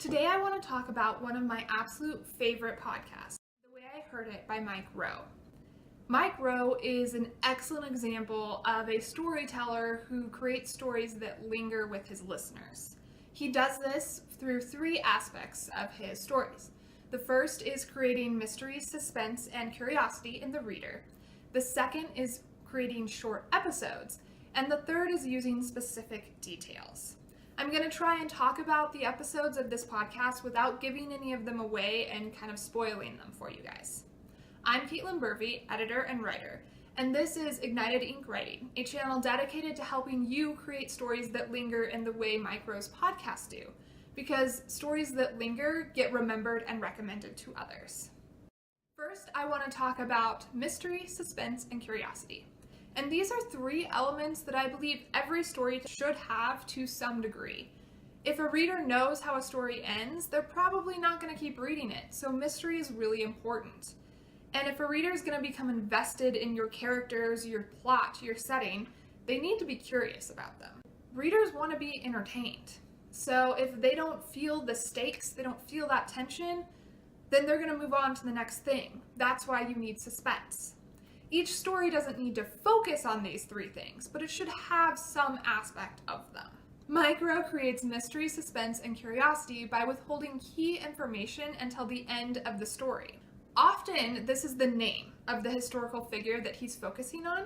Today I want to talk about one of my absolute favorite podcasts, The Way I Heard It by Mike Rowe. Mike Rowe is an excellent example of a storyteller who creates stories that linger with his listeners. He does this through three aspects of his stories. The first is creating mystery, suspense, and curiosity in the reader. The second is creating short episodes. And the third is using specific details. I'm going to try and talk about the episodes of this podcast without giving any of them away and kind of spoiling them for you guys. I'm Brevity, editor and writer, and this is Ignited Ink Writing, a channel dedicated to helping you create stories that linger in the way Mike Rowe's podcasts do, because stories that linger get remembered and recommended to others. First, I want to talk about mystery, suspense, and curiosity. And these are three elements that I believe every story should have to some degree. If a reader knows how a story ends, they're probably not going to keep reading it, so mystery is really important. And if a reader is going to become invested in your characters, your plot, your setting, they need to be curious about them. Readers want to be entertained. So if they don't feel the stakes, they don't feel that tension, then they're going to move on to the next thing. That's why you need suspense. Each story doesn't need to focus on these three things, but it should have some aspect of them. Mike Rowe creates mystery, suspense, and curiosity by withholding key information until the end of the story. Often, this is the name of the historical figure that he's focusing on,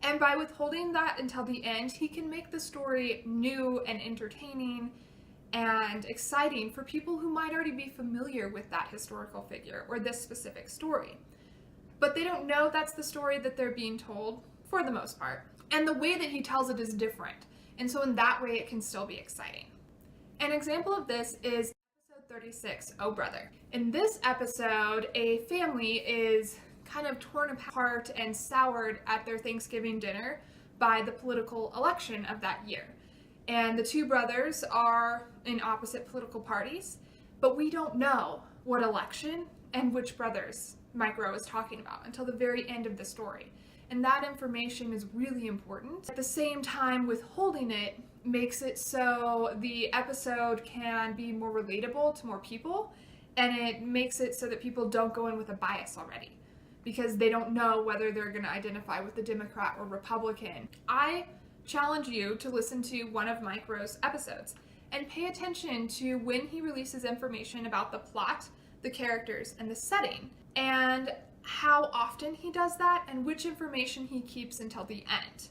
and by withholding that until the end, he can make the story new and entertaining and exciting for people who might already be familiar with that historical figure or this specific story. But they don't know that's the story that they're being told, for the most part. And the way that he tells it is different. And so in that way, it can still be exciting. An example of this is episode 36, Oh Brother. In this episode, a family is kind of torn apart and soured at their Thanksgiving dinner by the political election of that year. And the two brothers are in opposite political parties, but we don't know what election and which brothers Mike Rowe is talking about until the very end of the story. And that information is really important. At the same time, withholding it makes it so the episode can be more relatable to more people, and it makes it so that people don't go in with a bias already because they don't know whether they're going to identify with the Democrat or Republican. I challenge you to listen to one of Mike Rowe's episodes and pay attention to when he releases information about the plot, the characters, and the setting, and how often he does that and which information he keeps until the end.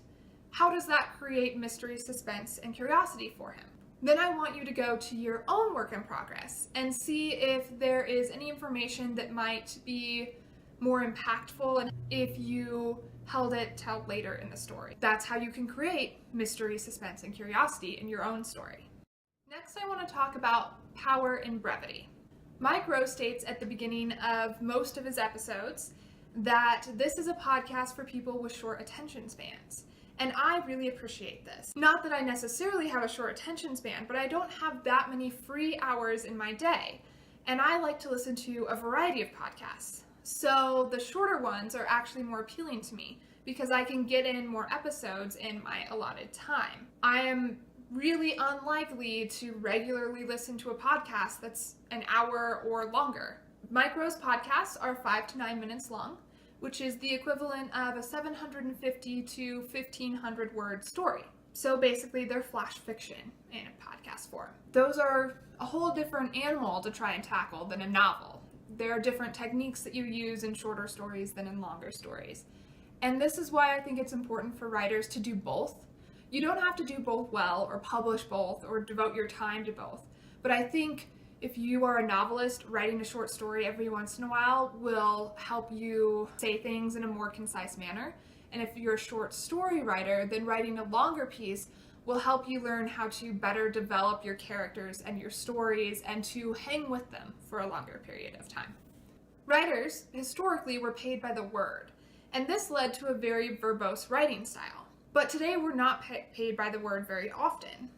How does that create mystery, suspense, and curiosity for him? Then I want you to go to your own work in progress and see if there is any information that might be more impactful and if you held it till later in the story. That's how you can create mystery, suspense, and curiosity in your own story. Next, I want to talk about power and brevity. Mike Rowe states at the beginning of most of his episodes that this is a podcast for people with short attention spans. And I really appreciate this. Not that I necessarily have a short attention span, but I don't have that many free hours in my day. And I like to listen to a variety of podcasts. So the shorter ones are actually more appealing to me because I can get in more episodes in my allotted time. I am really unlikely to regularly listen to a podcast that's an hour or longer. Mike Rowe's podcasts are 5 to 9 minutes long, which is the equivalent of a 750 to 1,500 word story. So basically they're flash fiction in a podcast form. Those are a whole different animal to try and tackle than a novel. There are different techniques that you use in shorter stories than in longer stories. And this is why I think it's important for writers to do both. You don't have to do both well or publish both or devote your time to both. But I think if you are a novelist, writing a short story every once in a while will help you say things in a more concise manner. And if you're a short story writer, then writing a longer piece will help you learn how to better develop your characters and your stories and to hang with them for a longer period of time. Writers historically were paid by the word, and this led to a very verbose writing style. But today we're not paid by the word very often,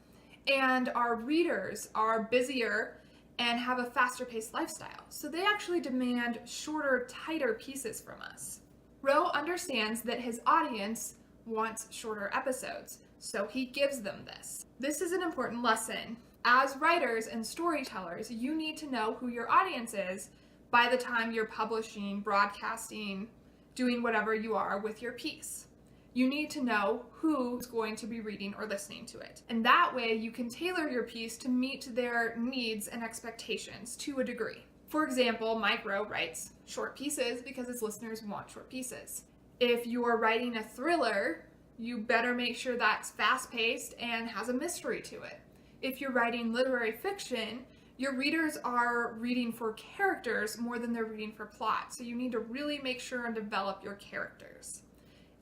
and our readers are busier and have a faster paced lifestyle, so they actually demand shorter, tighter pieces from us. Rowe understands that his audience wants shorter episodes, so he gives them this. This is an important lesson As writers and storytellers, you need to know who your audience is by the time you're publishing, broadcasting, doing whatever you are with your piece. You need to know who's going to be reading or listening to it. And that way you can tailor your piece to meet their needs and expectations to a degree. For example, Mike Rowe writes short pieces because his listeners want short pieces. If you're writing a thriller, you better make sure that's fast-paced and has a mystery to it. If you're writing literary fiction, your readers are reading for characters more than they're reading for plot. So you need to really make sure and develop your characters.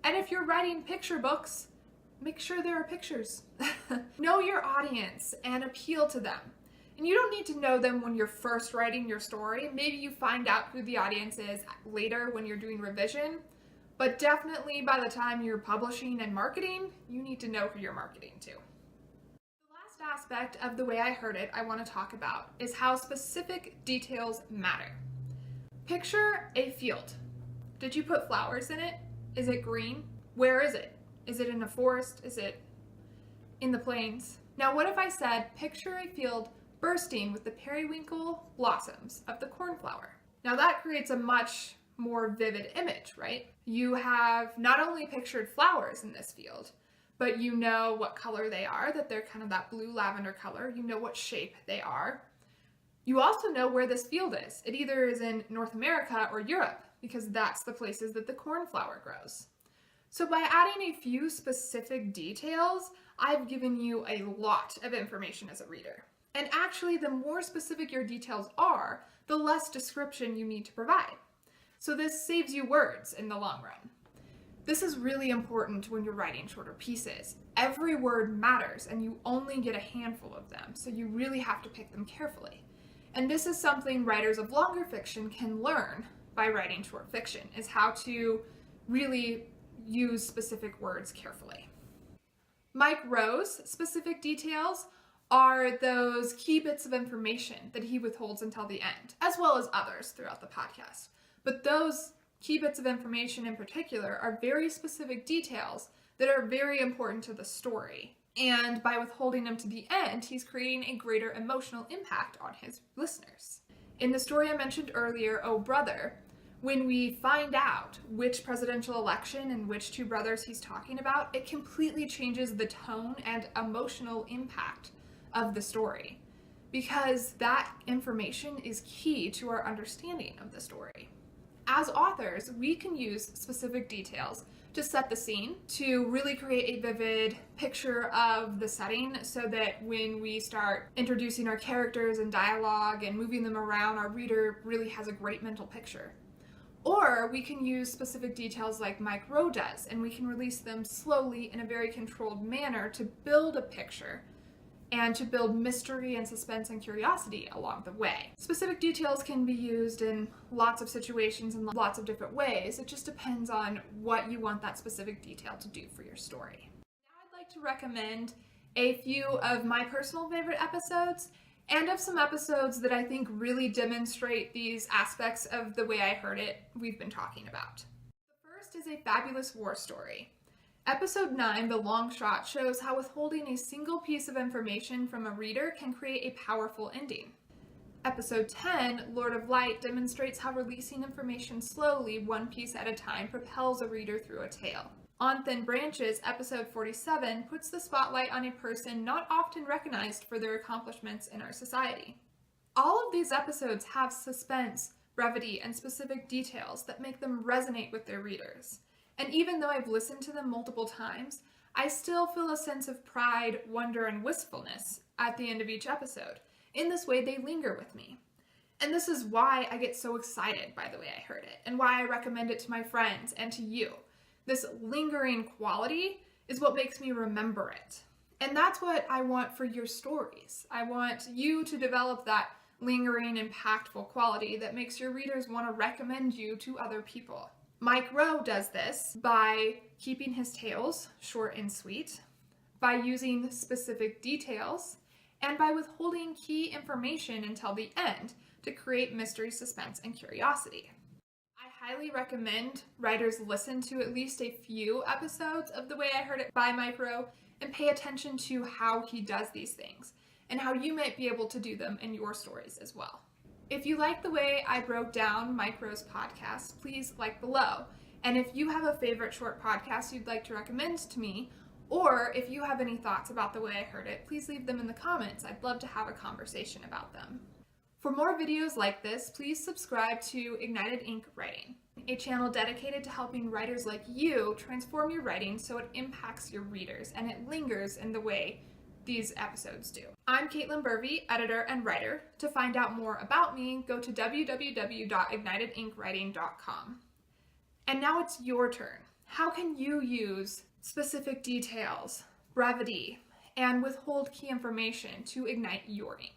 And if you're writing picture books, make sure there are pictures. Know your audience and appeal to them. And you don't need to know them when you're first writing your story. Maybe you find out who the audience is later when you're doing revision. But definitely by the time you're publishing and marketing, you need to know who you're marketing to. The last aspect of the way I heard it I want to talk about is how specific details matter. Picture a field. Did you put flowers in it? Is it green? Where is it? Is it in a forest? Is it in the plains? Now what if I said, picture a field bursting with the periwinkle blossoms of the cornflower? Now that creates a much more vivid image, right? You have not only pictured flowers in this field, but you know what color they are, that they're kind of that blue lavender color. You know what shape they are. You also know where this field is. It either is in North America or Europe, because that's the places that the cornflower grows. So by adding a few specific details, I've given you a lot of information as a reader. And actually, the more specific your details are, the less description you need to provide. So this saves you words in the long run. This is really important when you're writing shorter pieces. Every word matters, and you only get a handful of them, so you really have to pick them carefully. And this is something writers of longer fiction can learn by writing short fiction, is how to really use specific words carefully. Mike Rowe's specific details are those key bits of information that he withholds until the end, as well as others throughout the podcast. But those key bits of information in particular are very specific details that are very important to the story. And by withholding them to the end, he's creating a greater emotional impact on his listeners. In the story I mentioned earlier, Oh Brother, when we find out which presidential election and which two brothers he's talking about, it completely changes the tone and emotional impact of the story, because that information is key to our understanding of the story. As authors, we can use specific details to set the scene, to really create a vivid picture of the setting, so that when we start introducing our characters and dialogue and moving them around, our reader really has a great mental picture. Or we can use specific details like Mike Rowe does, and we can release them slowly in a very controlled manner to build a picture and to build mystery and suspense and curiosity along the way. Specific details can be used in lots of situations in lots of different ways. It just depends on what you want that specific detail to do for your story. Now I'd like to recommend a few of my personal favorite episodes and of some episodes that I think really demonstrate these aspects of the way I heard it we've been talking about. The first is A Fabulous War Story. Episode 9, The Long Shot, shows how withholding a single piece of information from a reader can create a powerful ending. Episode 10, Lord of Light, demonstrates how releasing information slowly, one piece at a time, propels a reader through a tale. On Thin Branches, episode 47, puts the spotlight on a person not often recognized for their accomplishments in our society. All of these episodes have suspense, brevity, and specific details that make them resonate with their readers. And even though I've listened to them multiple times, I still feel a sense of pride, wonder, and wistfulness at the end of each episode. In this way, they linger with me. And this is why I get so excited by the way I heard it, and why I recommend it to my friends and to you. This lingering quality is what makes me remember it. And that's what I want for your stories. I want you to develop that lingering, impactful quality that makes your readers want to recommend you to other people. Mike Rowe does this by keeping his tales short and sweet, by using specific details, and by withholding key information until the end to create mystery, suspense, and curiosity. I highly recommend writers listen to at least a few episodes of The Way I Heard It by Mike Rowe and pay attention to how he does these things. and how you might be able to do them in your stories as well. If you like the way I broke down Mike Rowe's podcast, please like below. And if you have a favorite short podcast you'd like to recommend to me, or if you have any thoughts about the way I heard it, please leave them in the comments. I'd love to have a conversation about them. For more videos like this, please subscribe to Ignited Ink Writing, a channel dedicated to helping writers like you transform your writing so it impacts your readers and it lingers in the way these episodes do. I'm Caitlin Burvey, editor and writer. To find out more about me, go to www.ignitedinkwriting.com. And now it's your turn. How can you use specific details, brevity, and withhold key information to ignite your ink?